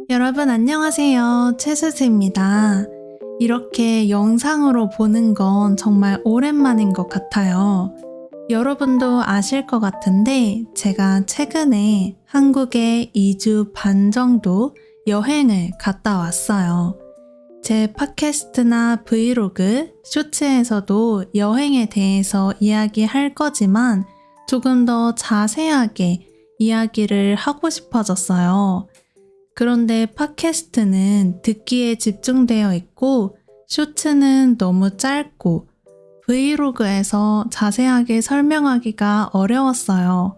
여러분 안녕하세요. 최수지입니다. 이렇게 영상으로 보는 건 정말 오랜만인 것 같아요. 여러분도 아실 것 같은데 제가 최근에 한국에 2주 반 정도 여행을 갔다 왔어요. 제 팟캐스트나 브이로그, 쇼츠에서도 여행에 대해서 이야기할 거지만 조금 더 자세하게 이야기를 하고 싶어졌어요. 그런데 팟캐스트는 듣기에 집중되어 있고 쇼츠는 너무 짧고 브이로그에서 자세하게 설명하기가 어려웠어요.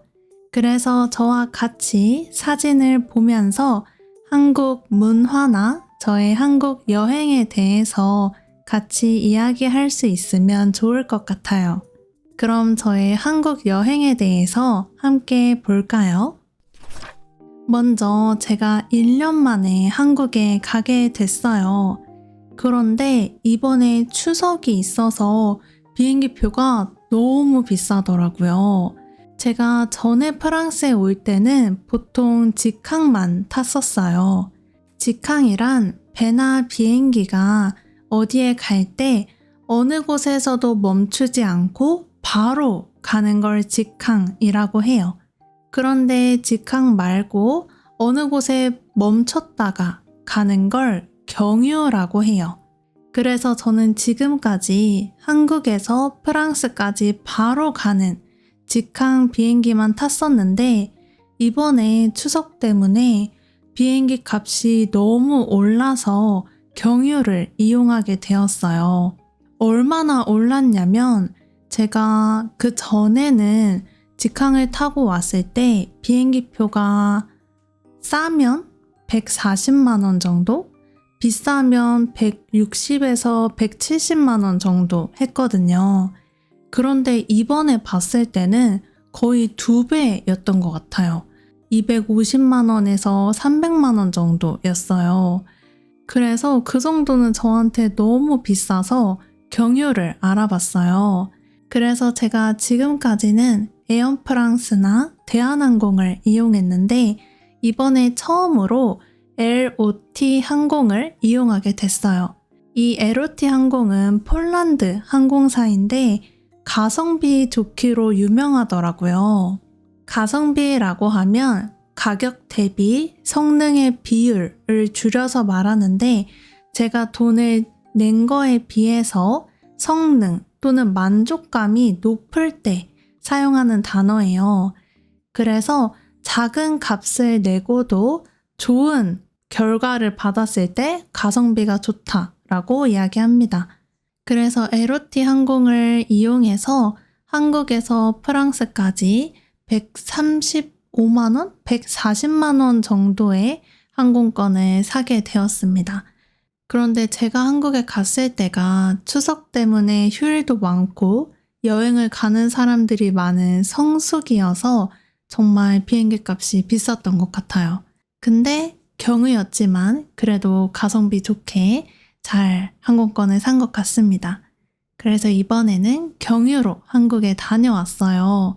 그래서 저와 같이 사진을 보면서 한국 문화나 저의 한국 여행에 대해서 같이 이야기할 수 있으면 좋을 것 같아요. 그럼 저의 한국 여행에 대해서 함께 볼까요? 먼저 제가 1년 만에 한국에 가게 됐어요. 그런데 이번에 추석이 있어서 비행기표가 너무 비싸더라고요. 제가 전에 프랑스에 올 때는 보통 직항만 탔었어요. 직항이란 배나 비행기가 어디에 갈 때 어느 곳에서도 멈추지 않고 바로 가는 걸 직항이라고 해요. 그런데 직항 말고 어느 곳에 멈췄다가 가는 걸 경유라고 해요. 그래서 저는 지금까지 한국에서 프랑스까지 바로 가는 직항 비행기만 탔었는데 이번에 추석 때문에 비행기 값이 너무 올라서 경유를 이용하게 되었어요. 얼마나 올랐냐면 제가 그 전에는 직항을 타고 왔을 때 비행기표가 싸면 140만 원 정도? 비싸면 160에서 170만 원 정도 했거든요. 그런데 이번에 봤을 때는 거의 2배였던 것 같아요. 250만 원에서 300만 원 정도였어요. 그래서 그 정도는 저한테 너무 비싸서 경유를 알아봤어요. 그래서 제가 지금까지는 에어프랑스나 대한항공을 이용했는데 이번에 처음으로 LOT 항공을 이용하게 됐어요. 이 LOT 항공은 폴란드 항공사인데 가성비 좋기로 유명하더라고요. 가성비라고 하면 가격 대비 성능의 비율을 줄여서 말하는데 제가 돈을 낸 거에 비해서 성능 또는 만족감이 높을 때 사용하는 단어예요. 그래서 작은 값을 내고도 좋은 결과를 받았을 때 가성비가 좋다라고 이야기합니다. 그래서 LOT 항공을 이용해서 한국에서 프랑스까지 135만 원, 140만 원 정도의 항공권을 사게 되었습니다. 그런데 제가 한국에 갔을 때가 추석 때문에 휴일도 많고 여행을 가는 사람들이 많은 성수기여서 정말 비행기 값이 비쌌던 것 같아요. 근데 경유였지만 그래도 가성비 좋게 잘 항공권을 산 것 같습니다. 그래서 이번에는 경유로 한국에 다녀왔어요.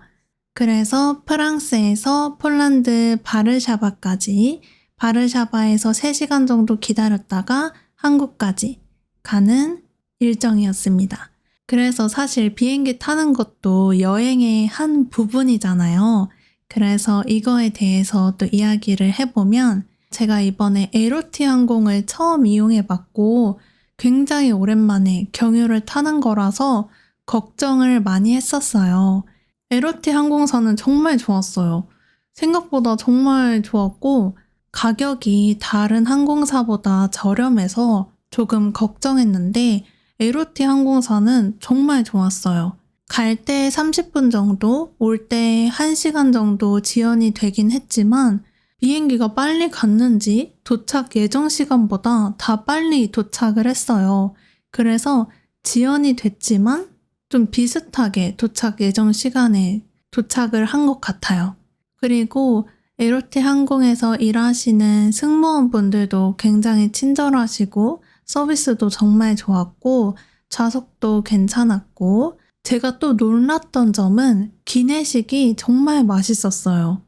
그래서 프랑스에서 폴란드 바르샤바까지 바르샤바에서 3시간 정도 기다렸다가 한국까지 가는 일정이었습니다. 그래서 사실 비행기 타는 것도 여행의 한 부분이잖아요. 그래서 이거에 대해서 또 이야기를 해보면 제가 이번에 LOT 항공을 처음 이용해봤고 굉장히 오랜만에 경유를 타는 거라서 걱정을 많이 했었어요. LOT 항공사는 정말 좋았어요. 생각보다 정말 좋았고 가격이 다른 항공사보다 저렴해서 조금 걱정했는데 LOT 항공사는 정말 좋았어요. 갈 때 30분 정도, 올 때 1시간 정도 지연이 되긴 했지만 비행기가 빨리 갔는지 도착 예정 시간보다 다 빨리 도착을 했어요. 그래서 지연이 됐지만 좀 비슷하게 도착 예정 시간에 도착을 한 것 같아요. 그리고 LOT 항공에서 일하시는 승무원분들도 굉장히 친절하시고 서비스도 정말 좋았고 좌석도 괜찮았고 제가 또 놀랐던 점은 기내식이 정말 맛있었어요.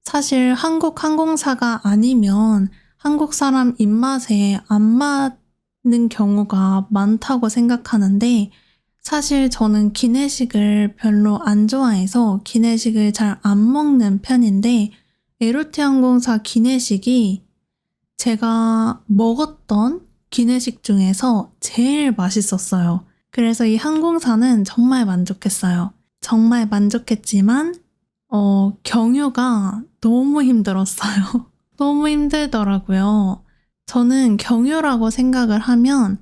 사실 한국 항공사가 아니면 한국 사람 입맛에 안 맞는 경우가 많다고 생각하는데 사실 저는 기내식을 별로 안 좋아해서 기내식을 잘 안 먹는 편인데 에르티 항공사 기내식이 제가 먹었던 기내식 중에서 제일 맛있었어요. 그래서 이 항공사는 정말 만족했어요. 정말 만족했지만 경유가 너무 힘들었어요. 너무 힘들더라고요. 저는 경유라고 생각을 하면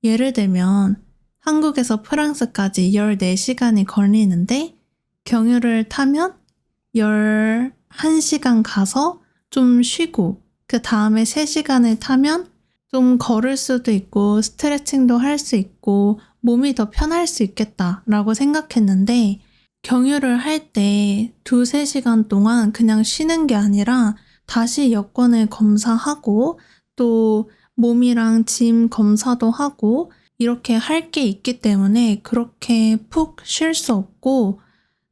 예를 들면 한국에서 프랑스까지 14시간이 걸리는데 경유를 타면 11시간 가서 좀 쉬고 그 다음에 3시간을 타면 좀 걸을 수도 있고 스트레칭도 할 수 있고 몸이 더 편할 수 있겠다라고 생각했는데 경유를 할 때 2-3시간 동안 그냥 쉬는 게 아니라 다시 여권을 검사하고 또 몸이랑 짐 검사도 하고 이렇게 할 게 있기 때문에 그렇게 푹 쉴 수 없고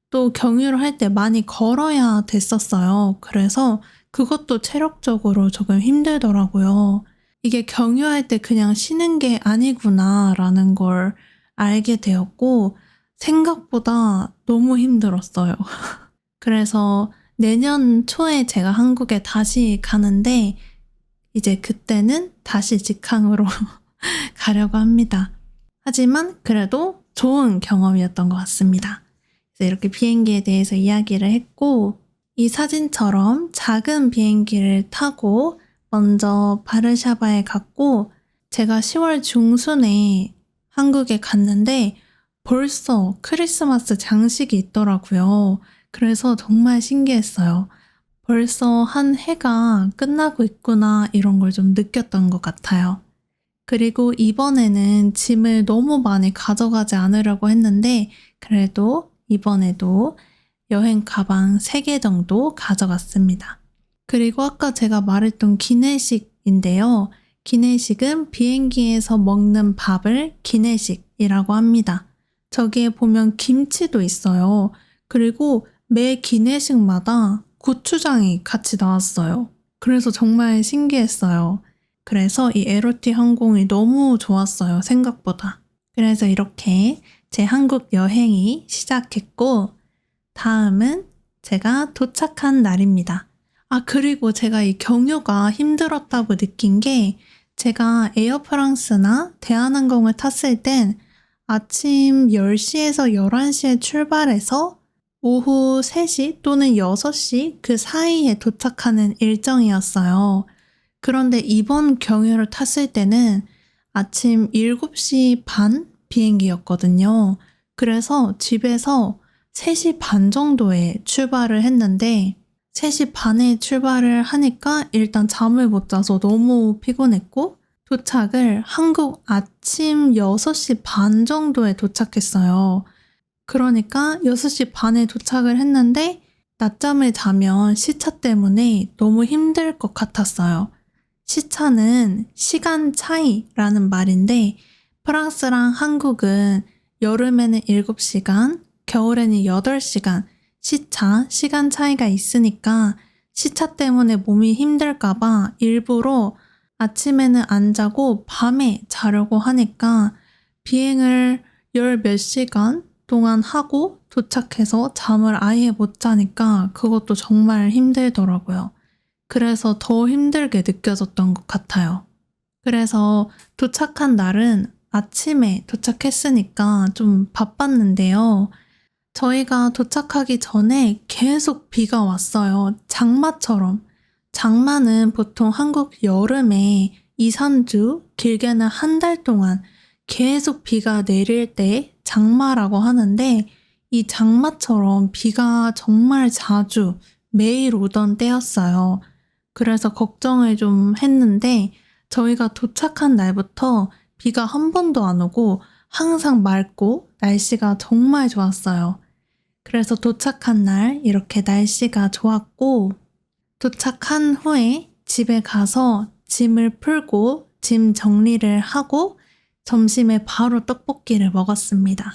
또 경유를 할 때 많이 걸어야 됐었어요. 그래서 그것도 체력적으로 조금 힘들더라고요. 이게 경유할 때 그냥 쉬는 게 아니구나라는 걸 알게 되었고 생각보다 너무 힘들었어요. 그래서 내년 초에 제가 한국에 다시 가는데 이제 그때는 다시 직항으로 가려고 합니다. 하지만 그래도 좋은 경험이었던 것 같습니다. 그래서 이렇게 비행기에 대해서 이야기를 했고 이 사진처럼 작은 비행기를 타고 먼저 바르샤바에 갔고 제가 10월 중순에 한국에 갔는데 벌써 크리스마스 장식이 있더라고요. 그래서 정말 신기했어요. 벌써 한 해가 끝나고 있구나 이런 걸 좀 느꼈던 것 같아요. 그리고 이번에는 짐을 너무 많이 가져가지 않으려고 했는데 그래도 이번에도 여행 가방 3개 정도 가져갔습니다. 그리고 아까 제가 말했던 기내식인데요. 기내식은 비행기에서 먹는 밥을 기내식이라고 합니다. 저기에 보면 김치도 있어요. 그리고 매 기내식마다 고추장이 같이 나왔어요. 그래서 정말 신기했어요. 그래서 이 에르티 항공이 너무 좋았어요. 생각보다. 그래서 이렇게 제 한국 여행이 시작했고 다음은 제가 도착한 날입니다. 그리고 제가 이 경유가 힘들었다고 느낀 게 제가 에어프랑스나 대한항공을 탔을 땐 아침 10시에서 11시에 출발해서 오후 3시 또는 6시 그 사이에 도착하는 일정이었어요. 그런데 이번 경유를 탔을 때는 아침 7시 반 비행기였거든요. 그래서 집에서 3시 반 정도에 출발을 했는데 3시 반에 출발을 하니까 일단 잠을 못 자서 너무 피곤했고 도착을 한국 아침 6시 반 정도에 도착했어요. 그러니까 6시 반에 도착을 했는데 낮잠을 자면 시차 때문에 너무 힘들 것 같았어요. 시차는 시간 차이라는 말인데 프랑스랑 한국은 여름에는 7시간, 겨울에는 8시간 시간 차이가 있으니까 시차 때문에 몸이 힘들까봐 일부러 아침에는 안 자고 밤에 자려고 하니까 비행을 10몇 시간 동안 하고 도착해서 잠을 아예 못 자니까 그것도 정말 힘들더라고요. 그래서 더 힘들게 느껴졌던 것 같아요. 그래서 도착한 날은 아침에 도착했으니까 좀 바빴는데요. 저희가 도착하기 전에 계속 비가 왔어요. 장마처럼. 장마는 보통 한국 여름에 2-3주, 길게는 한 달 동안 계속 비가 내릴 때 장마라고 하는데 이 장마처럼 비가 정말 자주 매일 오던 때였어요. 그래서 걱정을 좀 했는데 저희가 도착한 날부터 비가 한 번도 안 오고 항상 맑고 날씨가 정말 좋았어요. 그래서 도착한 날 이렇게 날씨가 좋았고 도착한 후에 집에 가서 짐을 풀고 짐 정리를 하고 점심에 바로 떡볶이를 먹었습니다.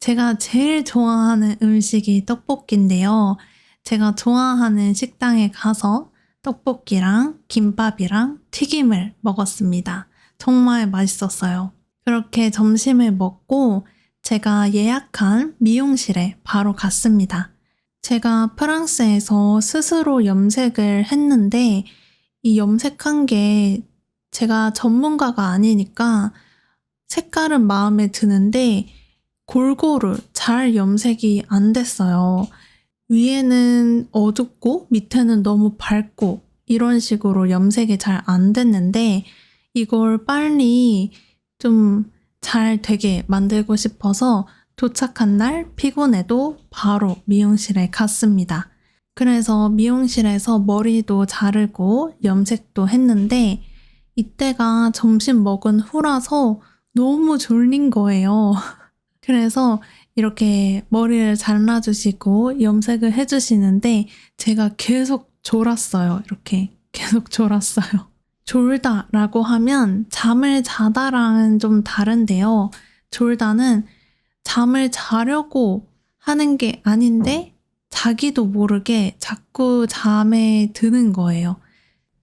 제가 제일 좋아하는 음식이 떡볶이인데요. 제가 좋아하는 식당에 가서 떡볶이랑 김밥이랑 튀김을 먹었습니다. 정말 맛있었어요. 그렇게 점심을 먹고 제가 예약한 미용실에 바로 갔습니다. 제가 프랑스에서 스스로 염색을 했는데 이 염색한 게 제가 전문가가 아니니까 색깔은 마음에 드는데 골고루 잘 염색이 안 됐어요. 위에는 어둡고 밑에는 너무 밝고 이런 식으로 염색이 잘 안 됐는데 이걸 빨리 좀 잘 되게 만들고 싶어서 도착한 날 피곤해도 바로 미용실에 갔습니다. 그래서 미용실에서 머리도 자르고 염색도 했는데 이때가 점심 먹은 후라서 너무 졸린 거예요. 그래서 이렇게 머리를 잘라주시고 염색을 해주시는데 제가 계속 졸았어요. 이렇게 계속 졸았어요. 졸다라고 하면 잠을 자다랑은 좀 다른데요. 졸다는 잠을 자려고 하는 게 아닌데 자기도 모르게 자꾸 잠에 드는 거예요.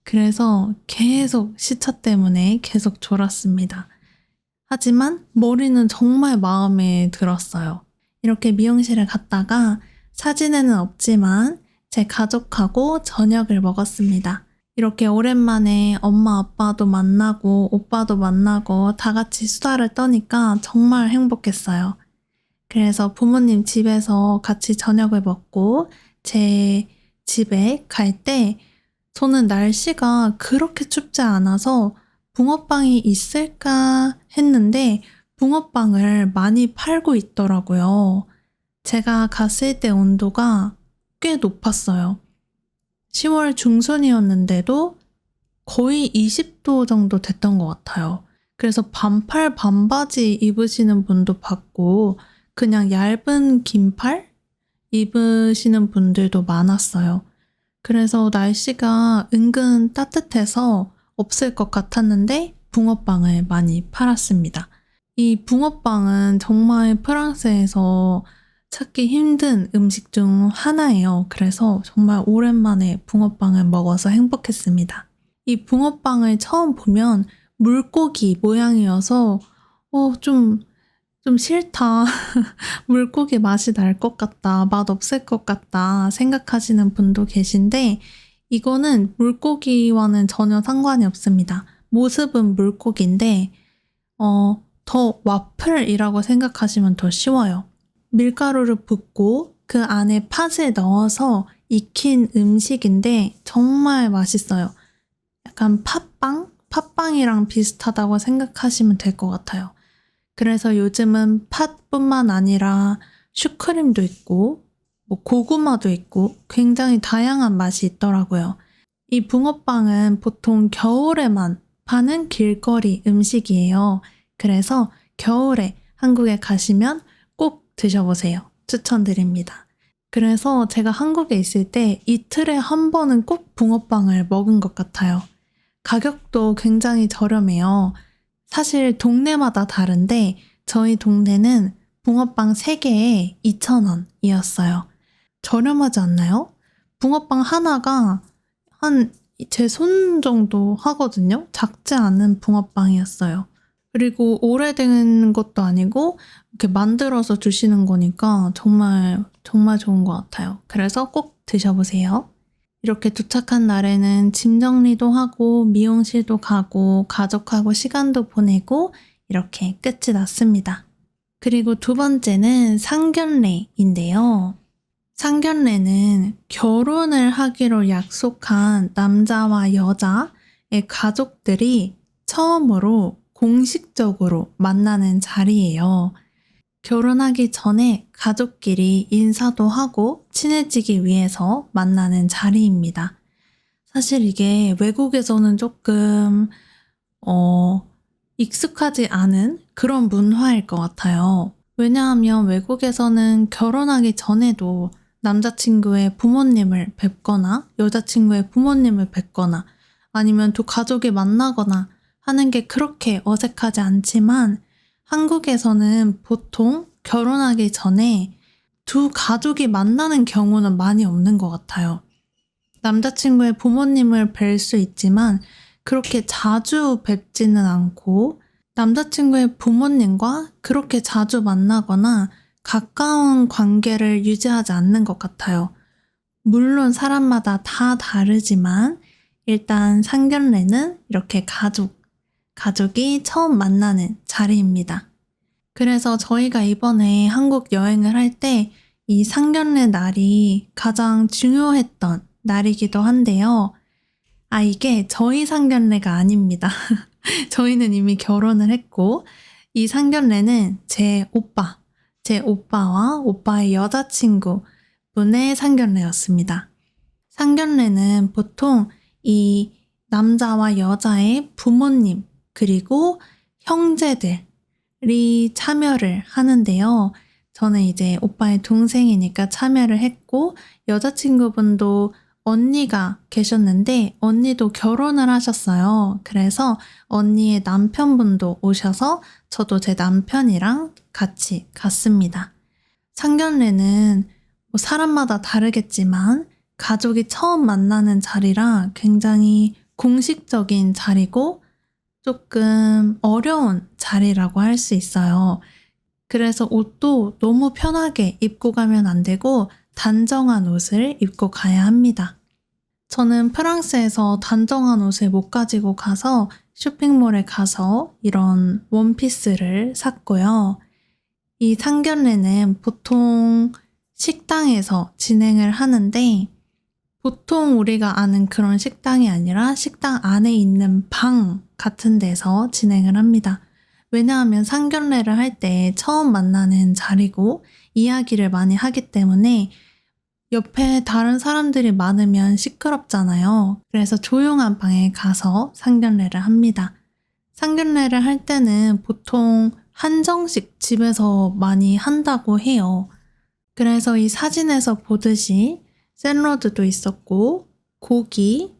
그래서 계속 시차 때문에 계속 졸았습니다. 하지만 머리는 정말 마음에 들었어요. 이렇게 미용실에 갔다가 사진에는 없지만 제 가족하고 저녁을 먹었습니다. 이렇게 오랜만에 엄마 아빠도 만나고 오빠도 만나고 다 같이 수다를 떠니까 정말 행복했어요. 그래서 부모님 집에서 같이 저녁을 먹고 제 집에 갈 때 저는 날씨가 그렇게 춥지 않아서 붕어빵이 있을까 했는데 붕어빵을 많이 팔고 있더라고요. 제가 갔을 때 온도가 꽤 높았어요. 10월 중순이었는데도 거의 20도 정도 됐던 것 같아요. 그래서 반팔 반바지 입으시는 분도 봤고 그냥 얇은 긴팔 입으시는 분들도 많았어요. 그래서 날씨가 은근 따뜻해서 없을 것 같았는데 붕어빵을 많이 팔았습니다. 이 붕어빵은 정말 프랑스에서 찾기 힘든 음식 중 하나예요. 그래서 정말 오랜만에 붕어빵을 먹어서 행복했습니다. 이 붕어빵을 처음 보면 물고기 모양이어서 좀 싫다. 물고기 맛이 날 것 같다. 맛 없을 것 같다. 생각하시는 분도 계신데 이거는 물고기와는 전혀 상관이 없습니다. 모습은 물고기인데 더 와플이라고 생각하시면 더 쉬워요. 밀가루를 붓고 그 안에 팥을 넣어서 익힌 음식인데 정말 맛있어요. 약간 팥빵이랑 비슷하다고 생각하시면 될 것 같아요. 그래서 요즘은 팥뿐만 아니라 슈크림도 있고 고구마도 있고 굉장히 다양한 맛이 있더라고요. 이 붕어빵은 보통 겨울에만 파는 길거리 음식이에요. 그래서 겨울에 한국에 가시면 꼭 드셔보세요. 추천드립니다. 그래서 제가 한국에 있을 때 이틀에 한 번은 꼭 붕어빵을 먹은 것 같아요. 가격도 굉장히 저렴해요. 사실 동네마다 다른데 저희 동네는 붕어빵 3개에 2,000원이었어요. 저렴하지 않나요? 붕어빵 하나가 한 제 손 정도 하거든요. 작지 않은 붕어빵이었어요. 그리고 오래된 것도 아니고 이렇게 만들어서 주시는 거니까 정말 정말 좋은 것 같아요. 그래서 꼭 드셔보세요. 이렇게 도착한 날에는 짐 정리도 하고 미용실도 가고 가족하고 시간도 보내고 이렇게 끝이 났습니다. 그리고 두 번째는 상견례인데요. 상견례는 결혼을 하기로 약속한 남자와 여자의 가족들이 처음으로 공식적으로 만나는 자리예요. 결혼하기 전에 가족끼리 인사도 하고 친해지기 위해서 만나는 자리입니다. 사실 이게 외국에서는 조금 익숙하지 않은 그런 문화일 것 같아요. 왜냐하면 외국에서는 결혼하기 전에도 남자친구의 부모님을 뵙거나 여자친구의 부모님을 뵙거나 아니면 두 가족이 만나거나 하는 게 그렇게 어색하지 않지만 한국에서는 보통 결혼하기 전에 두 가족이 만나는 경우는 많이 없는 것 같아요. 남자친구의 부모님을 뵐 수 있지만 그렇게 자주 뵙지는 않고 남자친구의 부모님과 그렇게 자주 만나거나 가까운 관계를 유지하지 않는 것 같아요. 물론 사람마다 다 다르지만 일단 상견례는 이렇게 가족이 처음 만나는 자리입니다. 그래서 저희가 이번에 한국 여행을 할 때 이 상견례 날이 가장 중요했던 날이기도 한데요. 이게 저희 상견례가 아닙니다. 저희는 이미 결혼을 했고 이 상견례는 제 오빠와 오빠의 여자친구 분의 상견례였습니다. 상견례는 보통 이 남자와 여자의 부모님 그리고 형제들이 참여를 하는데요. 저는 이제 오빠의 동생이니까 참여를 했고 여자친구분도 언니가 계셨는데 언니도 결혼을 하셨어요. 그래서 언니의 남편분도 오셔서 저도 제 남편이랑 같이 갔습니다. 상견례는 뭐 사람마다 다르겠지만 가족이 처음 만나는 자리라 굉장히 공식적인 자리고 조금 어려운 자리라고 할 수 있어요. 그래서 옷도 너무 편하게 입고 가면 안 되고 단정한 옷을 입고 가야 합니다. 저는 프랑스에서 단정한 옷을 못 가지고 가서 쇼핑몰에 가서 이런 원피스를 샀고요. 이 상견례는 보통 식당에서 진행을 하는데 보통 우리가 아는 그런 식당이 아니라 식당 안에 있는 방 같은 데서 진행을 합니다. 왜냐하면 상견례를 할 때 처음 만나는 자리고 이야기를 많이 하기 때문에 옆에 다른 사람들이 많으면 시끄럽잖아요. 그래서 조용한 방에 가서 상견례를 합니다. 상견례를 할 때는 보통 한정식 집에서 많이 한다고 해요. 그래서 이 사진에서 보듯이 샐러드도 있었고 고기,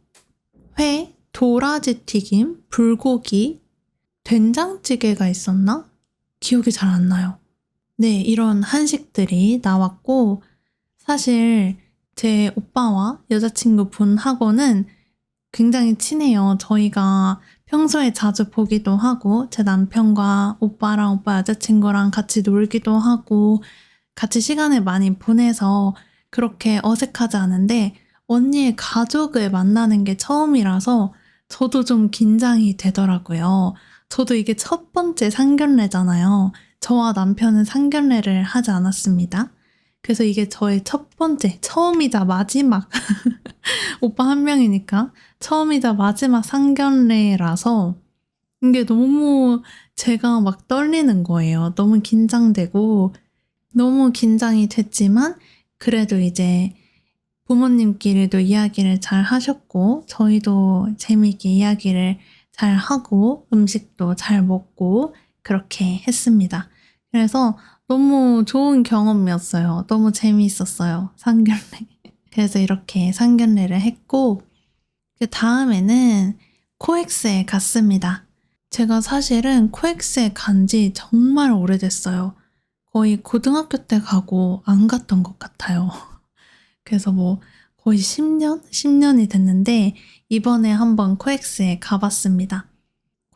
회, 도라지 튀김, 불고기, 된장찌개가 있었나? 기억이 잘 안 나요. 네, 이런 한식들이 나왔고 사실 제 오빠와 여자친구 분하고는 굉장히 친해요. 저희가 평소에 자주 보기도 하고 제 남편과 오빠랑 오빠 여자친구랑 같이 놀기도 하고 같이 시간을 많이 보내서 그렇게 어색하지 않은데 언니의 가족을 만나는 게 처음이라서 저도 좀 긴장이 되더라고요. 저도 이게 첫 번째 상견례잖아요. 저와 남편은 상견례를 하지 않았습니다. 그래서 이게 저의 첫 번째, 처음이자 마지막 오빠 한 명이니까 처음이자 마지막 상견례라서 이게 너무 제가 막 떨리는 거예요. 너무 긴장되고 너무 긴장이 됐지만 그래도 이제 부모님끼리도 이야기를 잘 하셨고 저희도 재미있게 이야기를 잘 하고 음식도 잘 먹고 그렇게 했습니다. 그래서 너무 좋은 경험이었어요. 너무 재미있었어요. 상견례. 그래서 이렇게 상견례를 했고 그 다음에는 코엑스에 갔습니다. 제가 사실은 코엑스에 간 지 정말 오래됐어요. 거의 고등학교 때 가고 안 갔던 것 같아요. 그래서 뭐 거의 10년이 됐는데 이번에 한번 코엑스에 가봤습니다.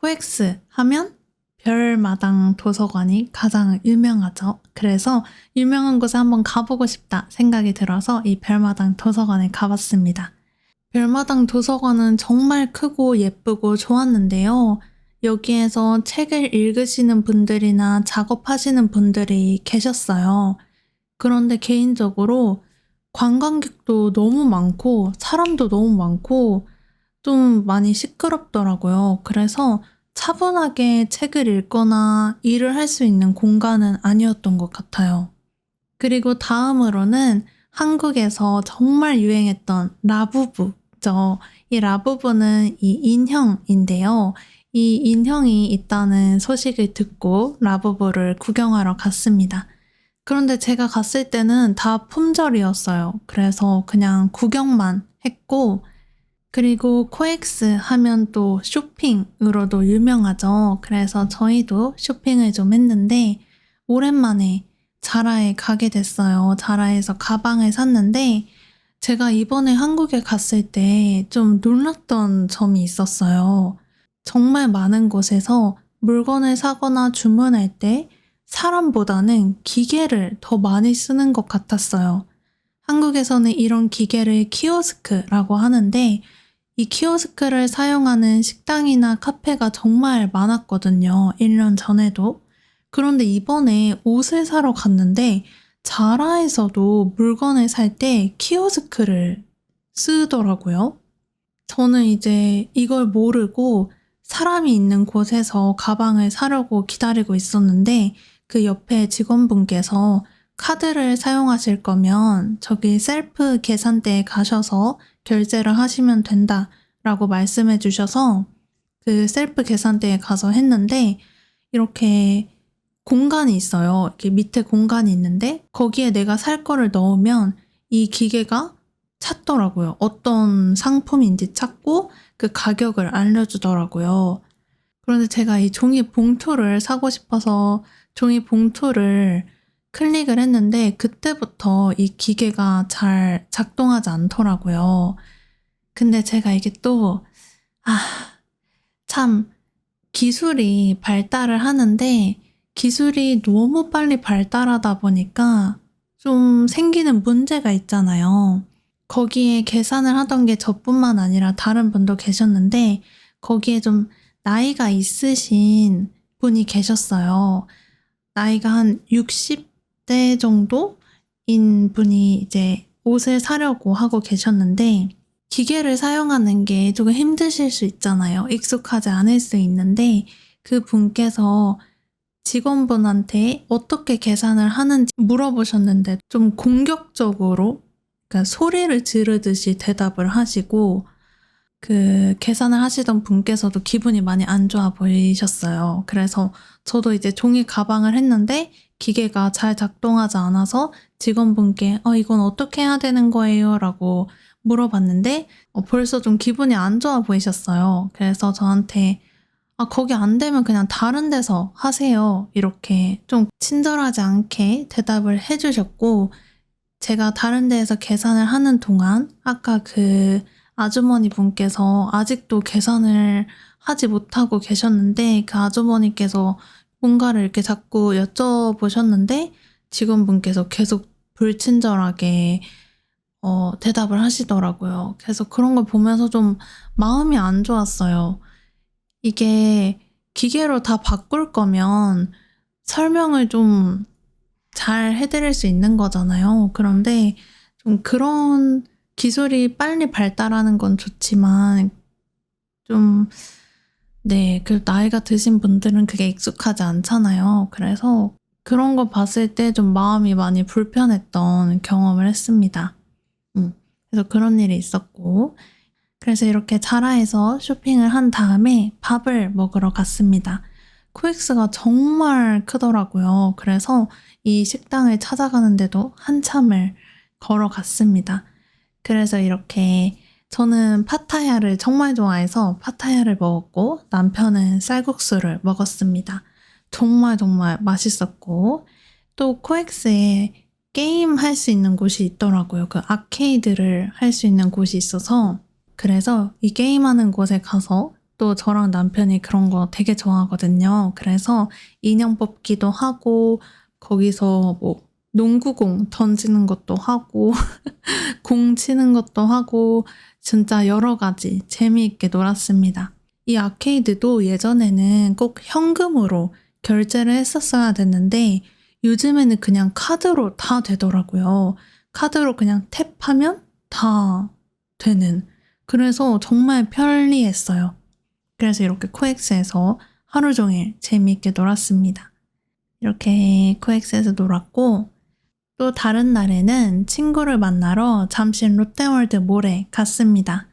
코엑스 하면 별마당 도서관이 가장 유명하죠. 그래서 유명한 곳에 한번 가보고 싶다 생각이 들어서 이 별마당 도서관에 가봤습니다. 별마당 도서관은 정말 크고 예쁘고 좋았는데요. 여기에서 책을 읽으시는 분들이나 작업하시는 분들이 계셨어요. 그런데 개인적으로 관광객도 너무 많고 사람도 너무 많고 좀 많이 시끄럽더라고요. 그래서 차분하게 책을 읽거나 일을 할 수 있는 공간은 아니었던 것 같아요. 그리고 다음으로는 한국에서 정말 유행했던 라부부죠. 이 라부부는 이 인형인데요. 이 인형이 있다는 소식을 듣고 라부부를 구경하러 갔습니다. 그런데 제가 갔을 때는 다 품절이었어요. 그래서 그냥 구경만 했고 그리고 코엑스 하면 또 쇼핑으로도 유명하죠. 그래서 저희도 쇼핑을 좀 했는데 오랜만에 자라에 가게 됐어요. 자라에서 가방을 샀는데 제가 이번에 한국에 갔을 때 좀 놀랐던 점이 있었어요. 정말 많은 곳에서 물건을 사거나 주문할 때 사람보다는 기계를 더 많이 쓰는 것 같았어요. 한국에서는 이런 기계를 키오스크라고 하는데 이 키오스크를 사용하는 식당이나 카페가 정말 많았거든요. 1년 전에도. 그런데 이번에 옷을 사러 갔는데 자라에서도 물건을 살 때 키오스크를 쓰더라고요. 저는 이제 이걸 모르고 사람이 있는 곳에서 가방을 사려고 기다리고 있었는데 그 옆에 직원분께서 카드를 사용하실 거면 저기 셀프 계산대에 가셔서 결제를 하시면 된다라고 말씀해 주셔서 그 셀프 계산대에 가서 했는데 이렇게 공간이 있어요. 이렇게 밑에 공간이 있는데 거기에 내가 살 거를 넣으면 이 기계가 찾더라고요. 어떤 상품인지 찾고 그 가격을 알려주더라고요. 그런데 제가 이 종이 봉투를 사고 싶어서 종이 봉투를 클릭을 했는데 그때부터 이 기계가 잘 작동하지 않더라고요. 근데 제가 이게 또, 참 기술이 발달을 하는데 기술이 너무 빨리 발달하다 보니까 좀 생기는 문제가 있잖아요. 거기에 계산을 하던 게 저뿐만 아니라 다른 분도 계셨는데 거기에 좀 나이가 있으신 분이 계셨어요. 나이가 한 60대 정도인 분이 이제 옷을 사려고 하고 계셨는데 기계를 사용하는 게 조금 힘드실 수 있잖아요. 익숙하지 않을 수 있는데 그 분께서 직원분한테 어떻게 계산을 하는지 물어보셨는데 좀 공격적으로 그러니까 소리를 지르듯이 대답을 하시고 그 계산을 하시던 분께서도 기분이 많이 안 좋아 보이셨어요. 그래서 저도 이제 종이 가방을 했는데 기계가 잘 작동하지 않아서 직원분께 이건 어떻게 해야 되는 거예요? 라고 물어봤는데 벌써 좀 기분이 안 좋아 보이셨어요. 그래서 저한테 거기 안 되면 그냥 다른 데서 하세요. 이렇게 좀 친절하지 않게 대답을 해주셨고 제가 다른 데에서 계산을 하는 동안 아까 그 아주머니 분께서 아직도 계산을 하지 못하고 계셨는데 그 아주머니께서 뭔가를 이렇게 자꾸 여쭤보셨는데 직원분께서 계속 불친절하게 대답을 하시더라고요. 그래서 그런 걸 보면서 좀 마음이 안 좋았어요. 이게 기계로 다 바꿀 거면 설명을 좀 잘 해드릴 수 있는 거잖아요. 그런데 좀 그런 기술이 빨리 발달하는 건 좋지만 좀 그 나이가 드신 분들은 그게 익숙하지 않잖아요. 그래서 그런 거 봤을 때 좀 마음이 많이 불편했던 경험을 했습니다. 그래서 그런 일이 있었고 그래서 이렇게 자라에서 쇼핑을 한 다음에 밥을 먹으러 갔습니다. 코엑스가 정말 크더라고요. 그래서 이 식당을 찾아가는데도 한참을 걸어갔습니다. 그래서 이렇게 저는 파타야를 정말 좋아해서 파타야를 먹었고 남편은 쌀국수를 먹었습니다. 정말 정말 맛있었고 또 코엑스에 게임 할 수 있는 곳이 있더라고요. 그 아케이드를 할 수 있는 곳이 있어서 그래서 이 게임하는 곳에 가서 또 저랑 남편이 그런 거 되게 좋아하거든요. 그래서 인형 뽑기도 하고 거기서 뭐 농구공 던지는 것도 하고 공 치는 것도 하고 진짜 여러 가지 재미있게 놀았습니다. 이 아케이드도 예전에는 꼭 현금으로 결제를 했었어야 됐는데 요즘에는 그냥 카드로 다 되더라고요. 카드로 그냥 탭하면 다 되는. 그래서 정말 편리했어요. 그래서 이렇게 코엑스에서 하루 종일 재미있게 놀았습니다. 이렇게 코엑스에서 놀았고 또 다른 날에는 친구를 만나러 잠실 롯데월드 몰에 갔습니다.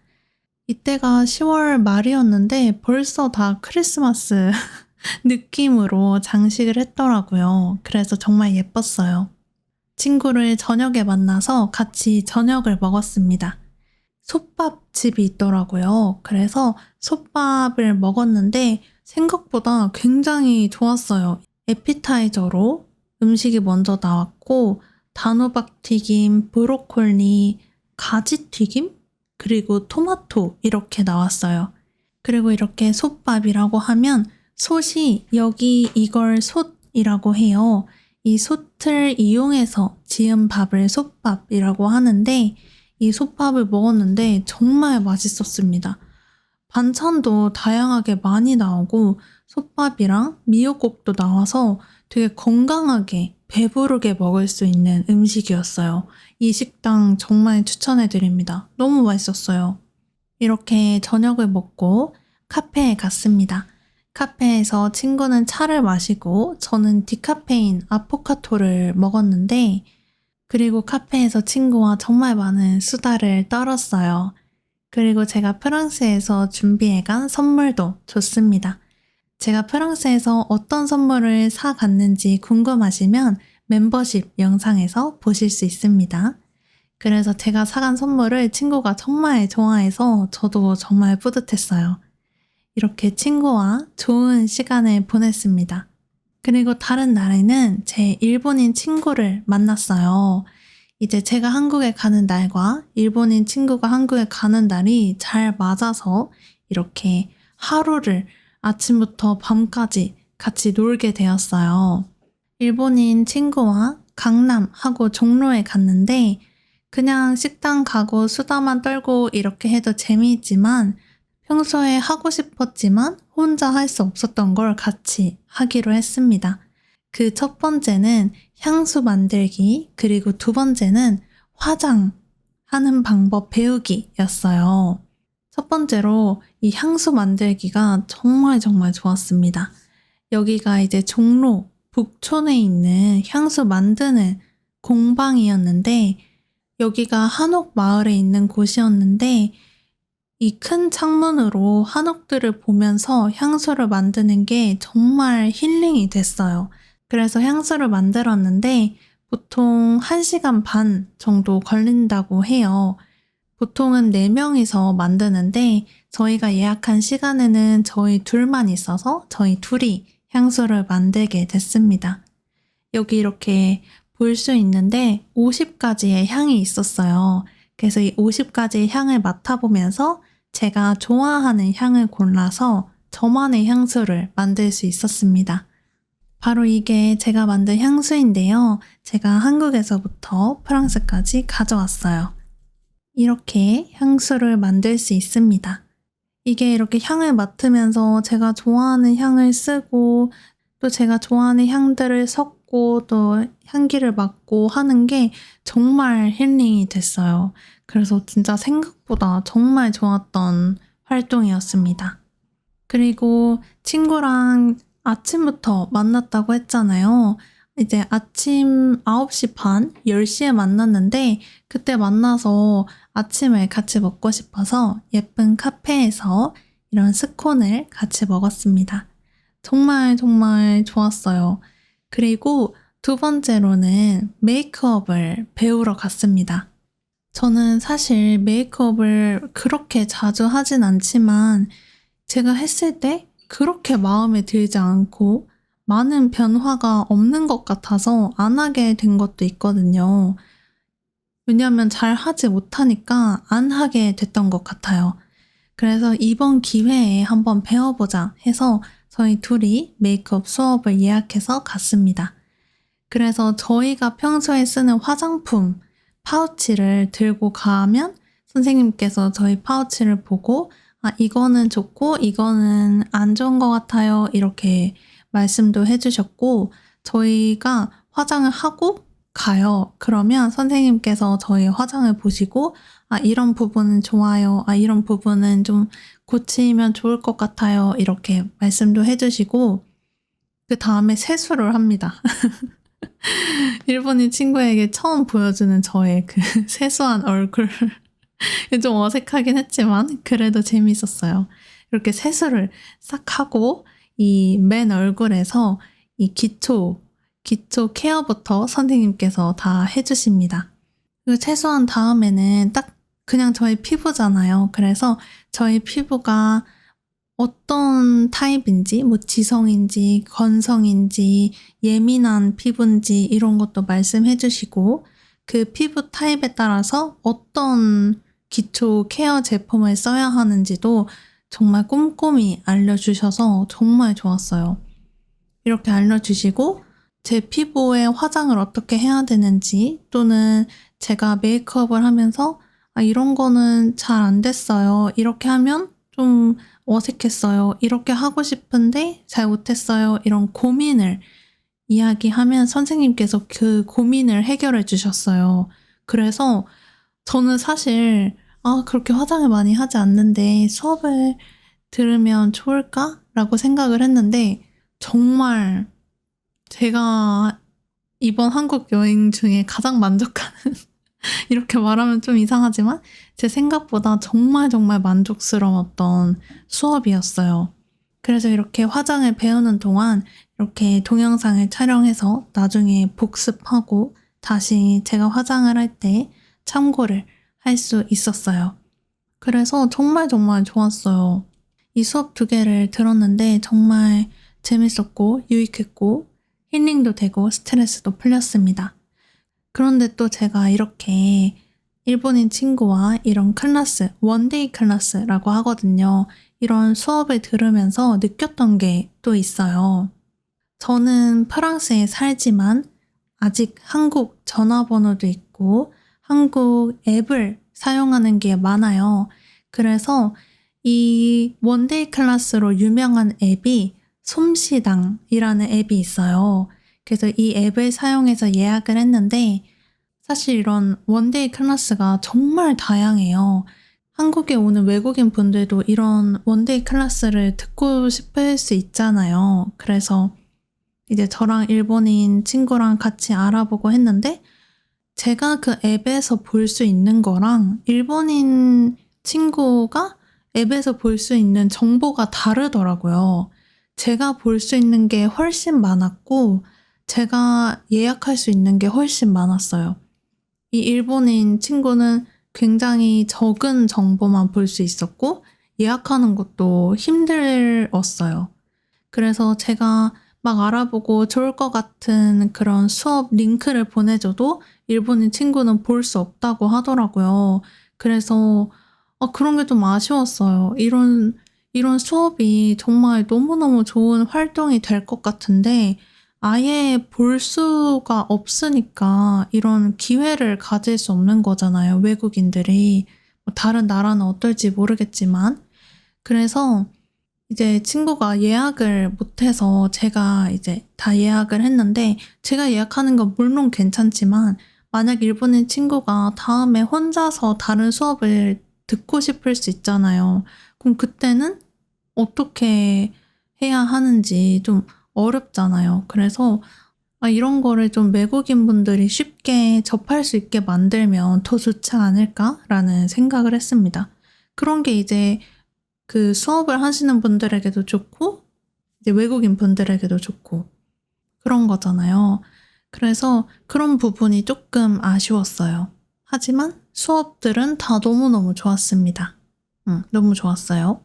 이때가 10월 말이었는데 벌써 다 크리스마스 느낌으로 장식을 했더라고요. 그래서 정말 예뻤어요. 친구를 저녁에 만나서 같이 저녁을 먹었습니다. 솥밥집이 있더라고요. 그래서 솥밥을 먹었는데 생각보다 굉장히 좋았어요. 에피타이저로 음식이 먼저 나왔고 단호박 튀김, 브로콜리, 가지튀김? 그리고 토마토 이렇게 나왔어요. 그리고 이렇게 솥밥이라고 하면 솥이 여기 이걸 솥이라고 해요. 이 솥을 이용해서 지은 밥을 솥밥이라고 하는데 이 솥밥을 먹었는데 정말 맛있었습니다. 반찬도 다양하게 많이 나오고 솥밥이랑 미역국도 나와서 되게 건강하게 배부르게 먹을 수 있는 음식이었어요. 이 식당 정말 추천해드립니다. 너무 맛있었어요. 이렇게 저녁을 먹고 카페에 갔습니다. 카페에서 친구는 차를 마시고 저는 디카페인 아포카토를 먹었는데 그리고 카페에서 친구와 정말 많은 수다를 떨었어요. 그리고 제가 프랑스에서 준비해간 선물도 줬습니다. 제가 프랑스에서 어떤 선물을 사갔는지 궁금하시면 멤버십 영상에서 보실 수 있습니다. 그래서 제가 사간 선물을 친구가 정말 좋아해서 저도 정말 뿌듯했어요. 이렇게 친구와 좋은 시간을 보냈습니다. 그리고 다른 날에는 제 일본인 친구를 만났어요. 이제 제가 한국에 가는 날과 일본인 친구가 한국에 가는 날이 잘 맞아서 이렇게 하루를 아침부터 밤까지 같이 놀게 되었어요. 일본인 친구와 강남하고 종로에 갔는데 그냥 식당 가고 수다만 떨고 이렇게 해도 재미있지만 평소에 하고 싶었지만 혼자 할 수 없었던 걸 같이 하기로 했습니다. 그 첫 번째는 향수 만들기, 그리고 두 번째는 화장하는 방법 배우기였어요. 첫 번째로 이 향수 만들기가 정말 좋았습니다. 여기가 이제 종로 북촌에 있는 향수 만드는 공방이었는데 여기가 한옥 마을에 있는 곳이었는데 이 큰 창문으로 한옥들을 보면서 향수를 만드는 게 정말 힐링이 됐어요. 그래서 향수를 만들었는데 보통 1시간 반 정도 걸린다고 해요. 보통은 4명이서 만드는데 저희가 예약한 시간에는 저희 둘만 있어서 저희 둘이 향수를 만들게 됐습니다. 여기 이렇게 볼 수 있는데 50가지의 향이 있었어요. 그래서 이 50가지의 향을 맡아보면서 제가 좋아하는 향을 골라서 저만의 향수를 만들 수 있었습니다. 바로 이게 제가 만든 향수인데요. 제가 한국에서부터 프랑스까지 가져왔어요. 이렇게 향수를 만들 수 있습니다. 이게 이렇게 향을 맡으면서 제가 좋아하는 향을 쓰고 또 제가 좋아하는 향들을 섞고 또 향기를 맡고 하는 게 정말 힐링이 됐어요. 그래서 진짜 생각보다 정말 좋았던 활동이었습니다. 그리고 친구랑 아침부터 만났다고 했잖아요. 이제 아침 9시 반, 10시에 만났는데 그때 만나서 아침을 같이 먹고 싶어서 예쁜 카페에서 이런 스콘을 같이 먹었습니다. 정말 좋았어요. 그리고 두 번째로는 메이크업을 배우러 갔습니다. 저는 사실 메이크업을 그렇게 자주 하진 않지만 제가 했을 때 그렇게 마음에 들지 않고 많은 변화가 없는 것 같아서 안 하게 된 것도 있거든요. 왜냐하면 잘 하지 못하니까 안 하게 됐던 것 같아요. 그래서 이번 기회에 한번 배워보자 해서 저희 둘이 메이크업 수업을 예약해서 갔습니다. 그래서 저희가 평소에 쓰는 화장품 파우치를 들고 가면 선생님께서 저희 파우치를 보고 이거는 좋고 이거는 안 좋은 것 같아요. 이렇게 말씀도 해주셨고 저희가 화장을 하고 가요. 그러면 선생님께서 저희 화장을 보시고 이런 부분은 좋아요. 이런 부분은 좀 고치면 좋을 것 같아요. 이렇게 말씀도 해주시고 그 다음에 세수를 합니다. 일본인 친구에게 처음 보여주는 저의 그 세수한 얼굴 좀 어색하긴 했지만 그래도 재밌었어요. 이렇게 세수를 싹 하고 이 맨 얼굴에서 이 기초 케어부터 선생님께서 다 해주십니다. 그리고 세수한 다음에는 딱 그냥 저희 피부잖아요. 그래서 저희 피부가 어떤 타입인지, 뭐 지성인지, 건성인지, 예민한 피부인지 이런 것도 말씀해 주시고 그 피부 타입에 따라서 어떤 기초 케어 제품을 써야 하는지도 정말 꼼꼼히 알려주셔서 정말 좋았어요. 이렇게 알려주시고 제 피부에 화장을 어떻게 해야 되는지 또는 제가 메이크업을 하면서 이런 거는 잘 안 됐어요. 이렇게 하면 좀 어색했어요. 이렇게 하고 싶은데 잘 못했어요. 이런 고민을 이야기하면 선생님께서 그 고민을 해결해 주셨어요. 그래서 저는 사실 그렇게 화장을 많이 하지 않는데 수업을 들으면 좋을까? 라고 생각을 했는데 정말 제가 이번 한국 여행 중에 가장 만족하는 이렇게 말하면 좀 이상하지만 제 생각보다 정말 정말 만족스러웠던 수업이었어요. 그래서 이렇게 화장을 배우는 동안 이렇게 동영상을 촬영해서 나중에 복습하고 다시 제가 화장을 할 때 참고를 할 수 있었어요. 그래서 정말 정말 좋았어요. 이 수업 2개를 들었는데 정말 재밌었고 유익했고 힐링도 되고 스트레스도 풀렸습니다. 그런데 또 제가 이렇게 일본인 친구와 이런 클래스, 원데이 클래스라고 하거든요. 이런 수업을 들으면서 느꼈던 게 또 있어요. 저는 프랑스에 살지만 아직 한국 전화번호도 있고 한국 앱을 사용하는 게 많아요. 그래서 이 원데이 클래스로 유명한 앱이 솜씨당이라는 앱이 있어요. 그래서 이 앱을 사용해서 예약을 했는데 사실 이런 원데이 클래스가 정말 다양해요. 한국에 오는 외국인 분들도 이런 원데이 클래스를 듣고 싶을 수 있잖아요. 그래서 이제 저랑 일본인 친구랑 같이 알아보고 했는데 제가 그 앱에서 볼 수 있는 거랑 일본인 친구가 앱에서 볼 수 있는 정보가 다르더라고요. 제가 볼 수 있는 게 훨씬 많았고 제가 예약할 수 있는 게 훨씬 많았어요. 이 일본인 친구는 굉장히 적은 정보만 볼 수 있었고 예약하는 것도 힘들었어요. 그래서 제가 막 알아보고 좋을 것 같은 그런 수업 링크를 보내줘도 일본인 친구는 볼 수 없다고 하더라고요. 그래서 그런 게 좀 아쉬웠어요. 이런 수업이 정말 너무너무 좋은 활동이 될 것 같은데 아예 볼 수가 없으니까 이런 기회를 가질 수 없는 거잖아요. 외국인들이. 다른 나라는 어떨지 모르겠지만. 그래서 이제 친구가 예약을 못해서 제가 이제 다 예약을 했는데 제가 예약하는 건 물론 괜찮지만 만약 일본인 친구가 다음에 혼자서 다른 수업을 듣고 싶을 수 있잖아요. 그럼 그때는 어떻게 해야 하는지 좀 어렵잖아요. 그래서 이런 거를 좀 외국인 분들이 쉽게 접할 수 있게 만들면 더 좋지 않을까라는 생각을 했습니다. 그런 게 이제 그 수업을 하시는 분들에게도 좋고 이제 외국인 분들에게도 좋고 그런 거잖아요. 그래서 그런 부분이 조금 아쉬웠어요. 하지만 수업들은 다 너무너무 좋았습니다. 너무 좋았어요.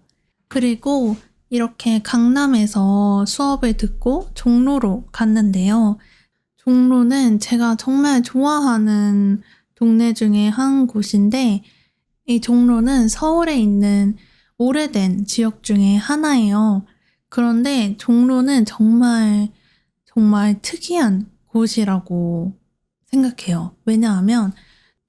그리고 이렇게 강남에서 수업을 듣고 종로로 갔는데요. 종로는 제가 정말 좋아하는 동네 중에 한 곳인데 이 종로는 서울에 있는 오래된 지역 중에 하나예요. 그런데 종로는 정말 정말 특이한 곳이라고 생각해요. 왜냐하면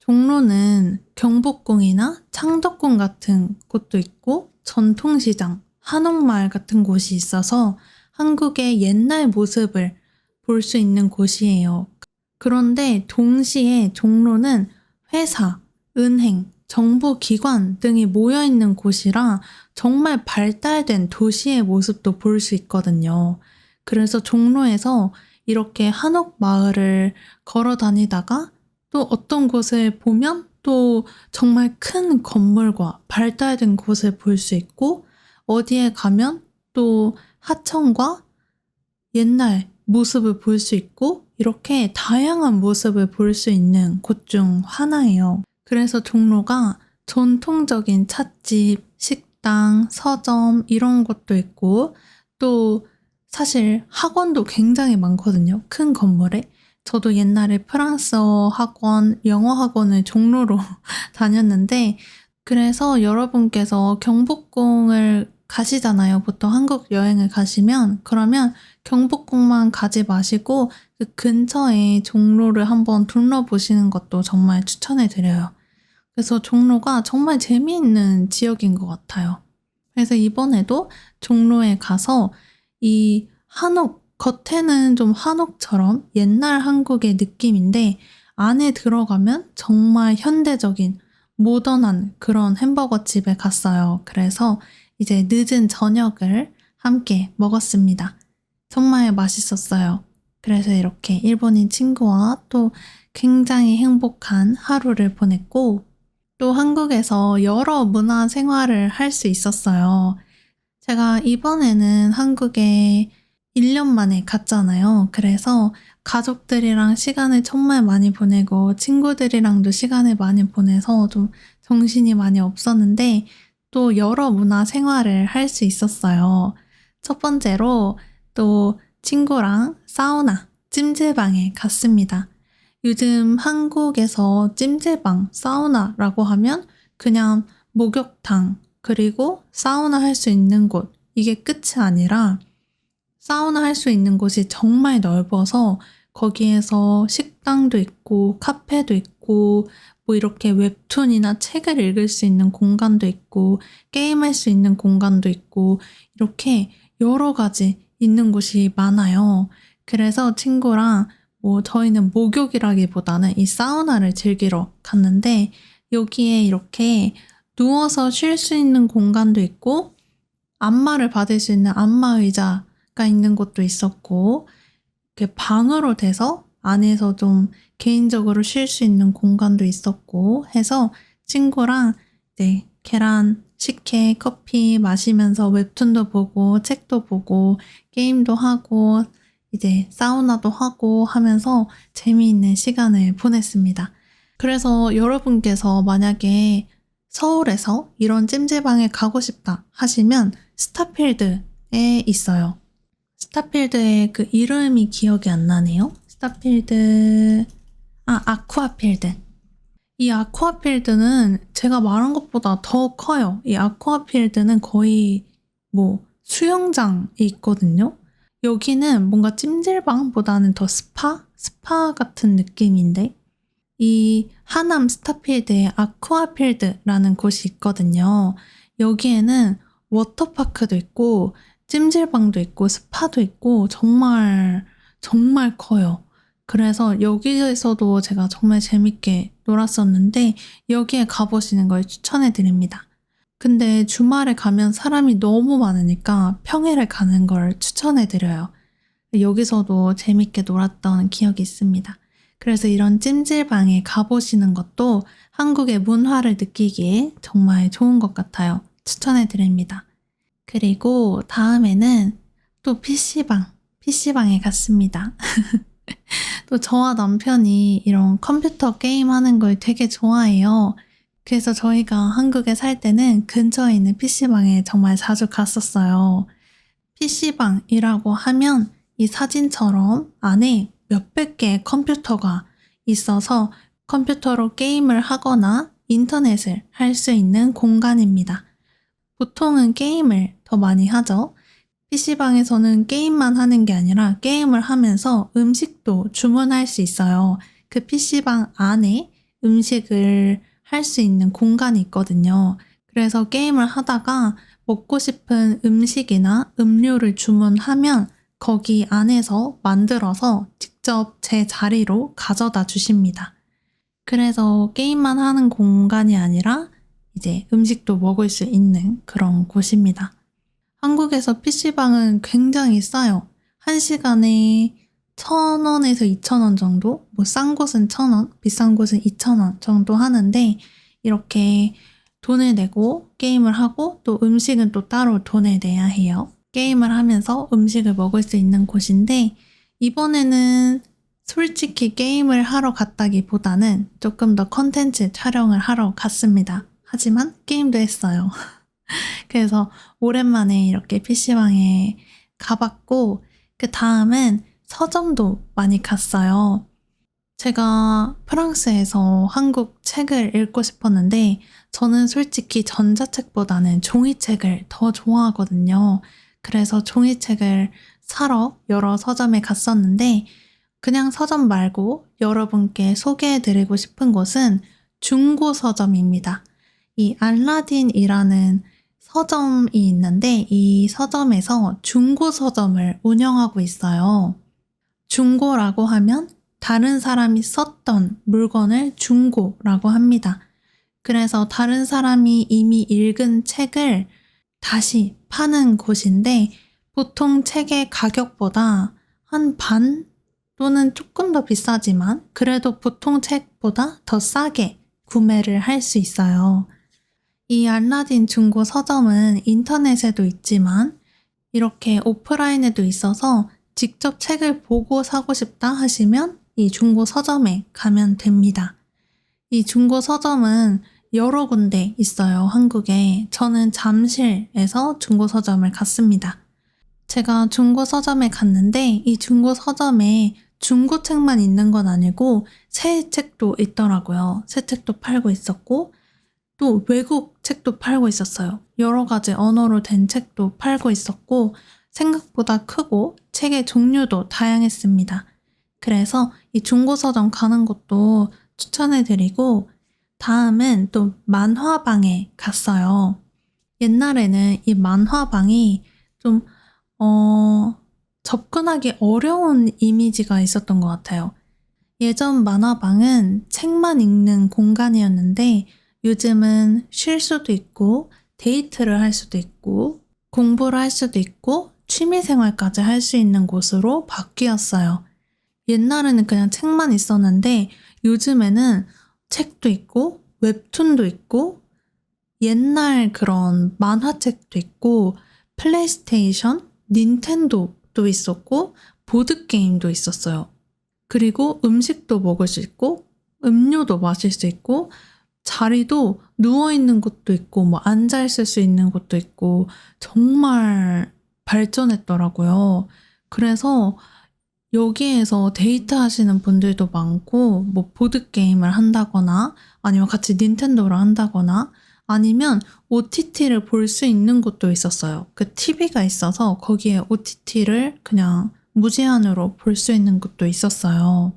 종로는 경복궁이나 창덕궁 같은 곳도 있고 전통시장, 한옥마을 같은 곳이 있어서 한국의 옛날 모습을 볼 수 있는 곳이에요. 그런데 동시에 종로는 회사, 은행, 정부기관 등이 모여있는 곳이라 정말 발달된 도시의 모습도 볼 수 있거든요. 그래서 종로에서 이렇게 한옥마을을 걸어 다니다가 또 어떤 곳을 보면 또 정말 큰 건물과 발달된 곳을 볼 수 있고 어디에 가면 또 하천과 옛날 모습을 볼 수 있고 이렇게 다양한 모습을 볼 수 있는 곳 중 하나예요. 그래서 종로가 전통적인 찻집, 식당, 서점 이런 것도 있고 또 사실 학원도 굉장히 많거든요. 큰 건물에. 저도 옛날에 프랑스어 학원, 영어 학원을 종로로 다녔는데 그래서 여러분께서 경복궁을 가시잖아요. 보통 한국 여행을 가시면 그러면 경복궁만 가지 마시고 그 근처에 종로를 한번 둘러보시는 것도 정말 추천해 드려요. 그래서 종로가 정말 재미있는 지역인 것 같아요. 그래서 이번에도 종로에 가서 이 한옥, 겉에는 좀 한옥처럼 옛날 한국의 느낌인데 안에 들어가면 정말 현대적인 모던한 그런 햄버거 집에 갔어요. 그래서 이제 늦은 저녁을 함께 먹었습니다. 정말 맛있었어요. 그래서 이렇게 일본인 친구와 또 굉장히 행복한 하루를 보냈고 또 한국에서 여러 문화 생활을 할 수 있었어요. 제가 이번에는 한국에 1년 만에 갔잖아요. 그래서 가족들이랑 시간을 정말 많이 보내고 친구들이랑도 시간을 많이 보내서 좀 정신이 많이 없었는데 또 여러 문화 생활을 할 수 있었어요. 첫 번째로 또 친구랑 사우나, 찜질방에 갔습니다. 요즘 한국에서 찜질방, 사우나라고 하면 그냥 목욕탕, 그리고 사우나 할 수 있는 곳, 이게 끝이 아니라 사우나 할 수 있는 곳이 정말 넓어서 거기에서 식당도 있고 카페도 있고 뭐 이렇게 웹툰이나 책을 읽을 수 있는 공간도 있고 게임할 수 있는 공간도 있고 이렇게 여러 가지 있는 곳이 많아요. 그래서 친구랑 저희는 목욕이라기보다는 이 사우나를 즐기러 갔는데 여기에 이렇게 누워서 쉴 수 있는 공간도 있고 안마를 받을 수 있는 안마 의자가 있는 곳도 있었고 이렇게 방으로 돼서 안에서 좀 개인적으로 쉴 수 있는 공간도 있었고 해서 친구랑 이제 계란, 식혜, 커피 마시면서 웹툰도 보고 책도 보고 게임도 하고 이제 사우나도 하고 하면서 재미있는 시간을 보냈습니다. 그래서 여러분께서 만약에 서울에서 이런 찜질방에 가고 싶다 하시면 스타필드에 있어요. 스타필드의 그 이름이 기억이 안 나네요. 아쿠아필드. 이 아쿠아필드는 제가 말한 것보다 더 커요. 이 아쿠아필드는 거의 수영장이 있거든요. 여기는 뭔가 찜질방보다는 더 스파 같은 느낌인데 이 하남 스타필드에 아쿠아필드라는 곳이 있거든요. 여기에는 워터파크도 있고 찜질방도 있고 스파도 있고 정말 정말 커요. 그래서 여기에서도 제가 정말 재밌게 놀았었는데 여기에 가보시는 걸 추천해 드립니다. 근데 주말에 가면 사람이 너무 많으니까 평일에 가는 걸 추천해 드려요. 여기서도 재밌게 놀았던 기억이 있습니다. 그래서 이런 찜질방에 가보시는 것도 한국의 문화를 느끼기에 정말 좋은 것 같아요. 추천해 드립니다. 그리고 다음에는 또 PC방에 갔습니다. 또 저와 남편이 이런 컴퓨터 게임 하는 걸 되게 좋아해요. 그래서 저희가 한국에 살 때는 근처에 있는 PC방에 정말 자주 갔었어요. PC방이라고 하면 이 사진처럼 안에 몇백 개의 컴퓨터가 있어서 컴퓨터로 게임을 하거나 인터넷을 할 수 있는 공간입니다. 보통은 게임을 더 많이 하죠. PC방에서는 게임만 하는 게 아니라 게임을 하면서 음식도 주문할 수 있어요. 그 PC방 안에 음식을 할 수 있는 공간이 있거든요. 그래서 게임을 하다가 먹고 싶은 음식이나 음료를 주문하면 거기 안에서 만들어서 직접 제 자리로 가져다 주십니다. 그래서 게임만 하는 공간이 아니라 이제 음식도 먹을 수 있는 그런 곳입니다. 한국에서 PC방은 굉장히 싸요. 1시간에 1,000원에서 2,000원 정도? 싼 곳은 1,000원, 비싼 곳은 2,000원 정도 하는데 이렇게 돈을 내고 게임을 하고 또 음식은 또 따로 돈을 내야 해요. 게임을 하면서 음식을 먹을 수 있는 곳인데 이번에는 솔직히 게임을 하러 갔다기보다는 조금 더 컨텐츠 촬영을 하러 갔습니다. 하지만 게임도 했어요. 그래서 오랜만에 이렇게 PC방에 가봤고 그 다음은 서점도 많이 갔어요. 제가 프랑스에서 한국 책을 읽고 싶었는데 저는 솔직히 전자책보다는 종이책을 더 좋아하거든요. 그래서 종이책을 사러 여러 서점에 갔었는데 그냥 서점 말고 여러분께 소개해드리고 싶은 곳은 중고 서점입니다. 이 알라딘이라는 서점이 있는데 이 서점에서 중고 서점을 운영하고 있어요. 중고라고 하면 다른 사람이 썼던 물건을 중고라고 합니다. 그래서 다른 사람이 이미 읽은 책을 다시 파는 곳인데 보통 책의 가격보다 한 반 또는 조금 더 비싸지만 그래도 보통 책보다 더 싸게 구매를 할 수 있어요. 이 알라딘 중고 서점은 인터넷에도 있지만 이렇게 오프라인에도 있어서 직접 책을 보고 사고 싶다 하시면 이 중고 서점에 가면 됩니다. 이 중고 서점은 여러 군데 있어요, 한국에. 저는 잠실에서 중고 서점을 갔습니다. 제가 중고 서점에 갔는데 이 중고 서점에 중고 책만 있는 건 아니고 새 책도 있더라고요. 새 책도 팔고 있었고 또 외국 책도 팔고 있었어요. 여러 가지 언어로 된 책도 팔고 있었고 생각보다 크고 책의 종류도 다양했습니다. 그래서 이 중고 서점 가는 것도 추천해드리고 다음은 또 만화방에 갔어요. 옛날에는 이 만화방이 좀 접근하기 어려운 이미지가 있었던 것 같아요. 예전 만화방은 책만 읽는 공간이었는데 요즘은 쉴 수도 있고 데이트를 할 수도 있고 공부를 할 수도 있고 취미생활까지 할 수 있는 곳으로 바뀌었어요. 옛날에는 그냥 책만 있었는데 요즘에는 책도 있고 웹툰도 있고 옛날 그런 만화책도 있고 플레이스테이션, 닌텐도도 있었고 보드게임도 있었어요. 그리고 음식도 먹을 수 있고 음료도 마실 수 있고 자리도 누워있는 곳도 있고 뭐 앉아있을 수 있는 곳도 있고 정말 발전했더라고요. 그래서 여기에서 데이트 하시는 분들도 많고 뭐 보드게임을 한다거나 아니면 같이 닌텐도를 한다거나 아니면 OTT를 볼 수 있는 곳도 있었어요. 그 TV가 있어서 거기에 OTT를 그냥 무제한으로 볼 수 있는 곳도 있었어요.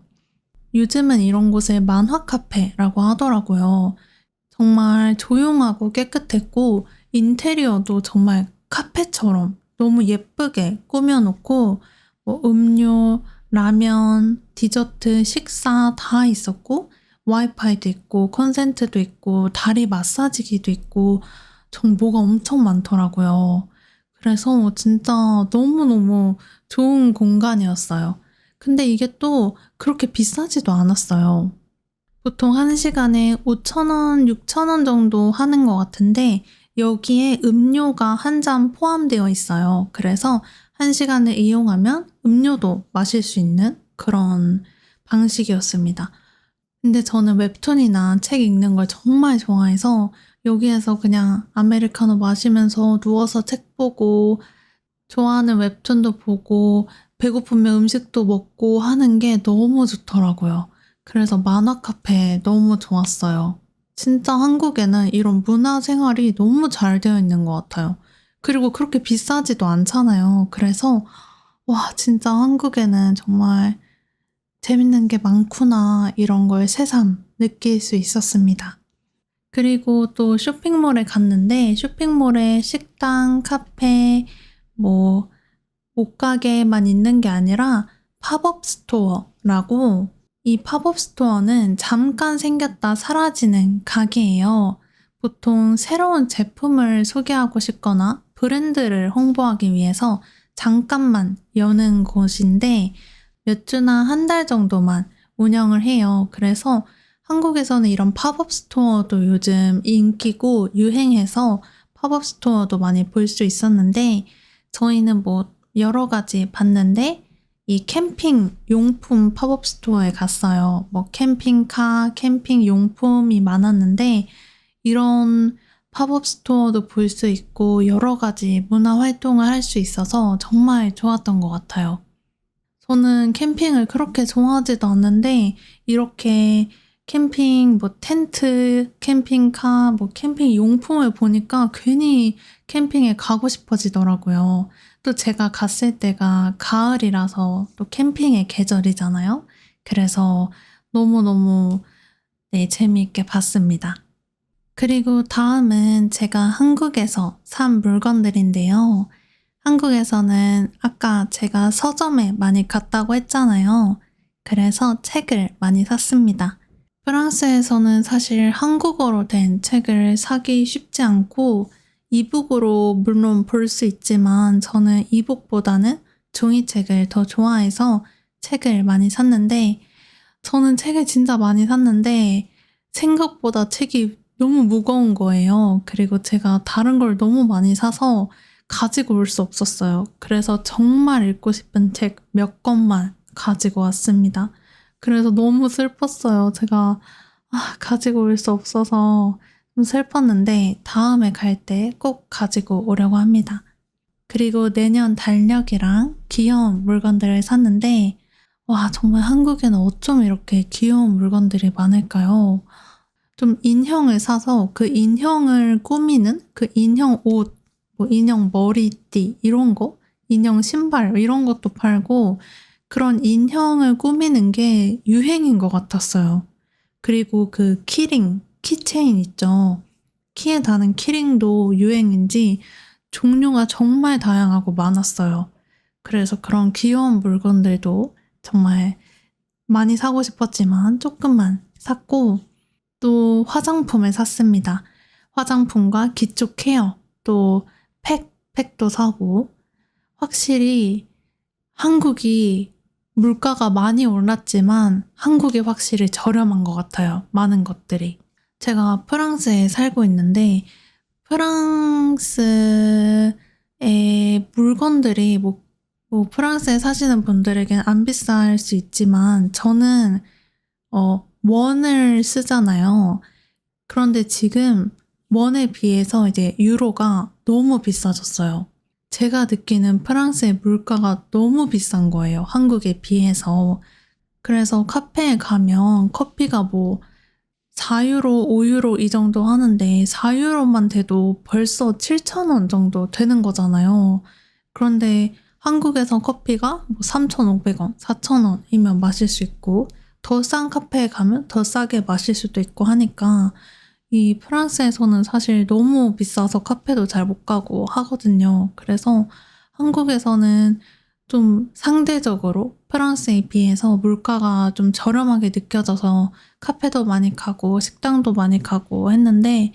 요즘은 이런 곳을 만화 카페라고 하더라고요. 정말 조용하고 깨끗했고 인테리어도 정말 카페처럼 너무 예쁘게 꾸며놓고 뭐 음료, 라면, 디저트, 식사 다 있었고 와이파이도 있고 콘센트도 있고 다리 마사지기도 있고 정보가 엄청 많더라고요. 그래서 진짜 너무너무 좋은 공간이었어요. 근데 이게 또 그렇게 비싸지도 않았어요. 보통 1시간에 5,000원, 6,000원 정도 하는 것 같은데 여기에 음료가 한 잔 포함되어 있어요. 그래서 1시간을 이용하면 음료도 마실 수 있는 그런 방식이었습니다. 근데 저는 웹툰이나 책 읽는 걸 정말 좋아해서 여기에서 그냥 아메리카노 마시면서 누워서 책 보고 좋아하는 웹툰도 보고 배고프면 음식도 먹고 하는 게 너무 좋더라고요. 그래서 만화 카페 너무 좋았어요. 진짜 한국에는 이런 문화 생활이 너무 잘 되어 있는 것 같아요. 그리고 그렇게 비싸지도 않잖아요. 그래서 와, 진짜 한국에는 정말 재밌는 게 많구나 이런 걸 새삼 느낄 수 있었습니다. 그리고 또 쇼핑몰에 갔는데 쇼핑몰에 식당, 카페, 뭐 옷가게만 있는 게 아니라 팝업 스토어라고 이 팝업 스토어는 잠깐 생겼다 사라지는 가게예요. 보통 새로운 제품을 소개하고 싶거나 브랜드를 홍보하기 위해서 잠깐만 여는 곳인데 몇 주나 한 달 정도만 운영을 해요. 그래서 한국에서는 이런 팝업 스토어도 요즘 인기고 유행해서 팝업 스토어도 많이 볼 수 있었는데 저희는 뭐 여러 가지 봤는데 이 캠핑 용품 팝업 스토어에 갔어요. 뭐 캠핑카, 캠핑 용품이 많았는데 이런 팝업 스토어도 볼 수 있고 여러 가지 문화 활동을 할 수 있어서 정말 좋았던 것 같아요. 저는 캠핑을 그렇게 좋아하지도 않는데 이렇게 캠핑 뭐 텐트, 캠핑카, 뭐 캠핑 용품을 보니까 괜히 캠핑에 가고 싶어지더라고요. 또 제가 갔을 때가 가을이라서 또 캠핑의 계절이잖아요. 그래서 너무너무 네, 재미있게 봤습니다. 그리고 다음은 제가 한국에서 산 물건들인데요. 한국에서는 아까 제가 서점에 많이 갔다고 했잖아요. 그래서 책을 많이 샀습니다. 프랑스에서는 사실 한국어로 된 책을 사기 쉽지 않고 이북으로 물론 볼 수 있지만 저는 이북보다는 종이책을 더 좋아해서 책을 많이 샀는데 저는 책을 진짜 많이 샀는데 생각보다 책이 너무 무거운 거예요. 그리고 제가 다른 걸 너무 많이 사서 가지고 올 수 없었어요. 그래서 정말 읽고 싶은 책 몇 권만 가지고 왔습니다. 그래서 너무 슬펐어요. 제가 가지고 올 수 없어서 좀 슬펐는데 다음에 갈 때 꼭 가지고 오려고 합니다. 그리고 내년 달력이랑 귀여운 물건들을 샀는데 와, 정말 한국에는 어쩜 이렇게 귀여운 물건들이 많을까요? 좀 인형을 사서 그 인형을 꾸미는 그 인형 옷, 뭐 인형 머리띠 이런 거, 인형 신발 이런 것도 팔고 그런 인형을 꾸미는 게 유행인 것 같았어요. 그리고 그 키링, 키체인 있죠. 키에 다는 키링도 유행인지 종류가 정말 다양하고 많았어요. 그래서 그런 귀여운 물건들도 정말 많이 사고 싶었지만 조금만 샀고 또 화장품을 샀습니다. 화장품과 기초 케어, 또 팩도 사고 확실히 한국이 물가가 많이 올랐지만 한국이 확실히 저렴한 것 같아요. 많은 것들이. 제가 프랑스에 살고 있는데 프랑스의 물건들이 뭐 프랑스에 사시는 분들에겐 안 비쌀 수 있지만 저는 원을 쓰잖아요. 그런데 지금 원에 비해서 이제 유로가 너무 비싸졌어요. 제가 느끼는 프랑스의 물가가 너무 비싼 거예요. 한국에 비해서. 그래서 카페에 가면 커피가 뭐 4유로, 5유로 이 정도 하는데 4유로만 돼도 벌써 7,000원 정도 되는 거잖아요. 그런데 한국에서 커피가 뭐 3,500원, 4,000원이면 마실 수 있고 더 싼 카페에 가면 더 싸게 마실 수도 있고 하니까 이 프랑스에서는 사실 너무 비싸서 카페도 잘 못 가고 하거든요. 그래서 한국에서는 좀 상대적으로 프랑스에 비해서 물가가 좀 저렴하게 느껴져서 카페도 많이 가고 식당도 많이 가고 했는데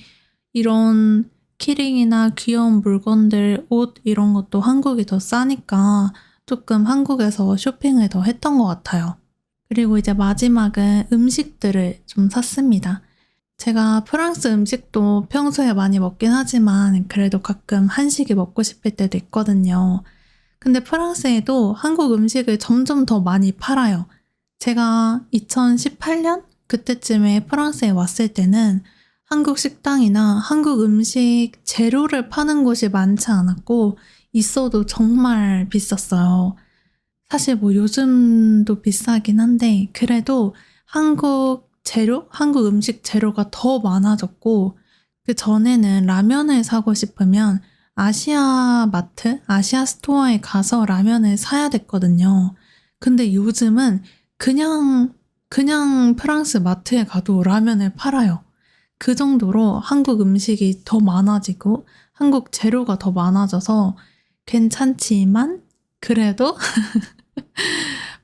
이런 키링이나 귀여운 물건들, 옷 이런 것도 한국이 더 싸니까 조금 한국에서 쇼핑을 더 했던 것 같아요. 그리고 이제 마지막은 음식들을 좀 샀습니다. 제가 프랑스 음식도 평소에 많이 먹긴 하지만 그래도 가끔 한식이 먹고 싶을 때도 있거든요. 근데 프랑스에도 한국 음식을 점점 더 많이 팔아요. 제가 2018년 그때쯤에 프랑스에 왔을 때는 한국 식당이나 한국 음식 재료를 파는 곳이 많지 않았고 있어도 정말 비쌌어요. 사실 뭐 요즘도 비싸긴 한데 그래도 한국 재료, 한국 음식 재료가 더 많아졌고 그 전에는 라면을 사고 싶으면 아시아 마트, 아시아 스토어에 가서 라면을 사야 됐거든요. 근데 요즘은 그냥 프랑스 마트에 가도 라면을 팔아요. 그 정도로 한국 음식이 더 많아지고 한국 재료가 더 많아져서 괜찮지만 그래도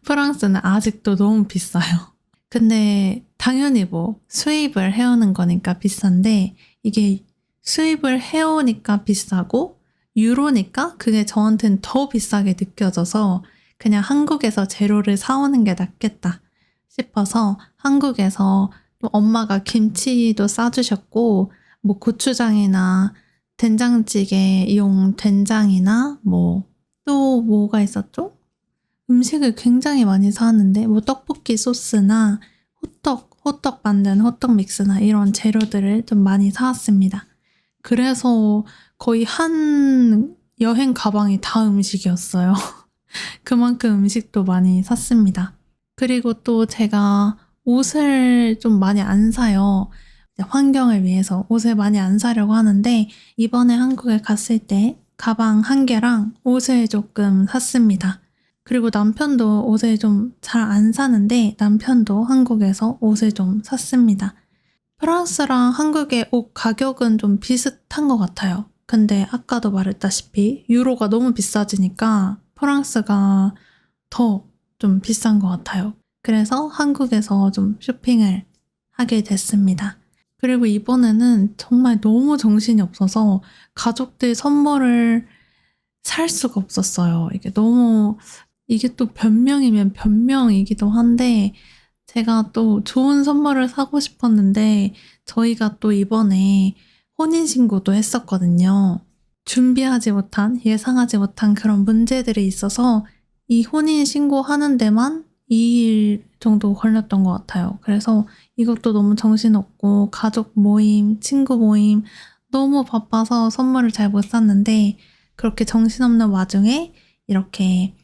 프랑스는 아직도 너무 비싸요. 근데 당연히 뭐 수입을 해오는 거니까 비싼데 이게 수입을 해오니까 비싸고 유로니까 그게 저한테는 더 비싸게 느껴져서 그냥 한국에서 재료를 사오는 게 낫겠다 싶어서 한국에서 또 엄마가 김치도 싸주셨고 뭐 고추장이나 된장찌개용 된장이나 뭐 또 뭐가 있었죠? 음식을 굉장히 많이 사왔는데 뭐 떡볶이 소스나 호떡 만든 호떡 믹스나 이런 재료들을 좀 많이 사왔습니다. 그래서 거의 한 여행 가방이 다 음식이었어요. 그만큼 음식도 많이 샀습니다. 그리고 또 제가 옷을 좀 많이 안 사요. 환경을 위해서 옷을 많이 안 사려고 하는데 이번에 한국에 갔을 때 가방 1개랑 옷을 조금 샀습니다. 그리고 남편도 옷을 좀 잘 안 사는데 남편도 한국에서 옷을 좀 샀습니다. 프랑스랑 한국의 옷 가격은 좀 비슷한 것 같아요. 근데 아까도 말했다시피 유로가 너무 비싸지니까 프랑스가 더 좀 비싼 것 같아요. 그래서 한국에서 좀 쇼핑을 하게 됐습니다. 그리고 이번에는 정말 너무 정신이 없어서 가족들 선물을 살 수가 없었어요. 이게 또 변명이면 변명이기도 한데 제가 또 좋은 선물을 사고 싶었는데 저희가 또 이번에 혼인신고도 했었거든요. 준비하지 못한, 예상하지 못한 그런 문제들이 있어서 이 혼인신고 하는 데만 2일 정도 걸렸던 것 같아요. 그래서 이것도 너무 정신없고 가족 모임, 친구 모임 너무 바빠서 선물을 잘 못 샀는데 그렇게 정신없는 와중에 이렇게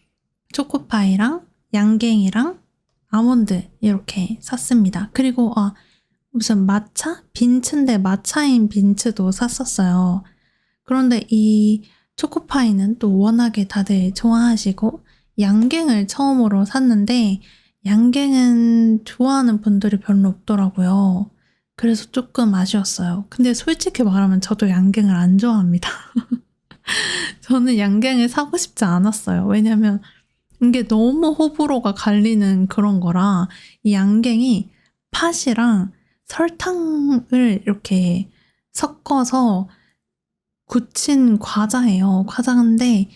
초코파이랑 양갱이랑 아몬드 이렇게 샀습니다. 그리고 무슨 마차? 빈츠인데 마차인 빈츠도 샀었어요. 그런데 이 초코파이는 또 워낙에 다들 좋아하시고 양갱을 처음으로 샀는데 양갱은 좋아하는 분들이 별로 없더라고요. 그래서 조금 아쉬웠어요. 근데 솔직히 말하면 저도 양갱을 안 좋아합니다. 저는 양갱을 사고 싶지 않았어요. 왜냐면 이게 너무 호불호가 갈리는 그런 거라 이 양갱이 팥이랑 설탕을 이렇게 섞어서 굳힌 과자예요. 과자인데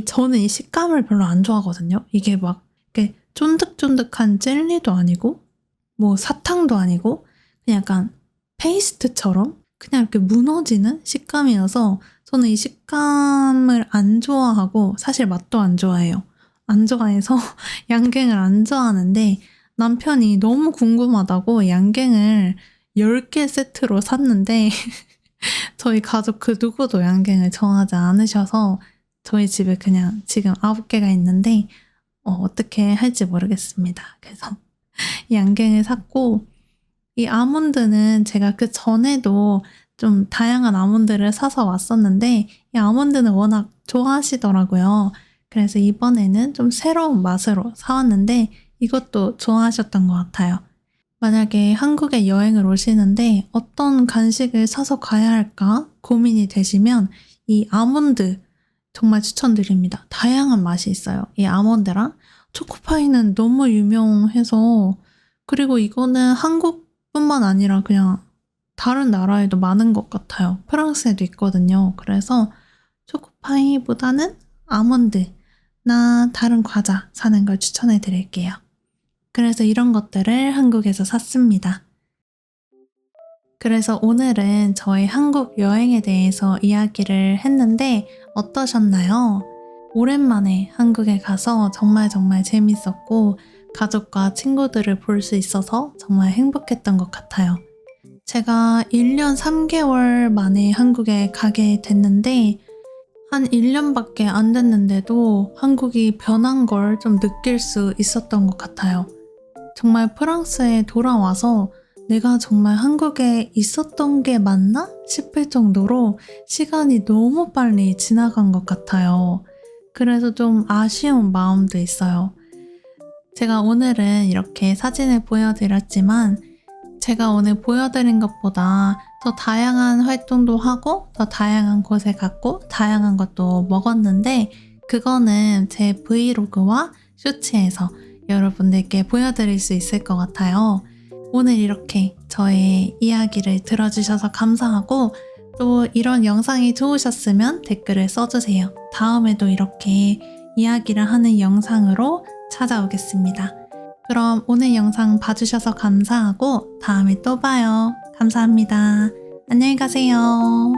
저는 이 식감을 별로 안 좋아하거든요. 이게 막 이렇게 쫀득쫀득한 젤리도 아니고 뭐 사탕도 아니고 그냥 약간 페이스트처럼 그냥 이렇게 무너지는 식감이어서 저는 이 식감을 안 좋아하고 사실 맛도 안 좋아해요. 안 좋아해서 양갱을 안 좋아하는데 남편이 너무 궁금하다고 양갱을 10개 세트로 샀는데 저희 가족 그 누구도 양갱을 좋아하지 않으셔서 저희 집에 그냥 지금 9개가 있는데 어떻게 할지 모르겠습니다. 그래서 이 양갱을 샀고 이 아몬드는 제가 그 전에도 좀 다양한 아몬드를 사서 왔었는데 이 아몬드는 워낙 좋아하시더라고요. 그래서 이번에는 좀 새로운 맛으로 사왔는데 이것도 좋아하셨던 것 같아요. 만약에 한국에 여행을 오시는데 어떤 간식을 사서 가야 할까 고민이 되시면 이 아몬드 정말 추천드립니다. 다양한 맛이 있어요. 이 아몬드랑 초코파이는 너무 유명해서 그리고 이거는 한국뿐만 아니라 그냥 다른 나라에도 많은 것 같아요. 프랑스에도 있거든요. 그래서 초코파이보다는 아몬드나 다른 과자 사는 걸 추천해 드릴게요. 그래서 이런 것들을 한국에서 샀습니다. 그래서 오늘은 저희 한국 여행에 대해서 이야기를 했는데 어떠셨나요? 오랜만에 한국에 가서 정말 재밌었고 가족과 친구들을 볼 수 있어서 정말 행복했던 것 같아요. 제가 1년 3개월 만에 한국에 가게 됐는데 한 1년밖에 안 됐는데도 한국이 변한 걸 좀 느낄 수 있었던 것 같아요. 정말 프랑스에 돌아와서 내가 정말 한국에 있었던 게 맞나 싶을 정도로 시간이 너무 빨리 지나간 것 같아요. 그래서 좀 아쉬운 마음도 있어요. 제가 오늘은 이렇게 사진을 보여드렸지만 제가 오늘 보여드린 것보다 더 다양한 활동도 하고 더 다양한 곳에 갔고 다양한 것도 먹었는데 그거는 제 브이로그와 쇼츠에서 여러분들께 보여드릴 수 있을 것 같아요. 오늘 이렇게 저의 이야기를 들어주셔서 감사하고 또 이런 영상이 좋으셨으면 댓글을 써주세요. 다음에도 이렇게 이야기를 하는 영상으로 찾아오겠습니다. 그럼 오늘 영상 봐주셔서 감사하고 다음에 또 봐요. 감사합니다. 안녕히 가세요.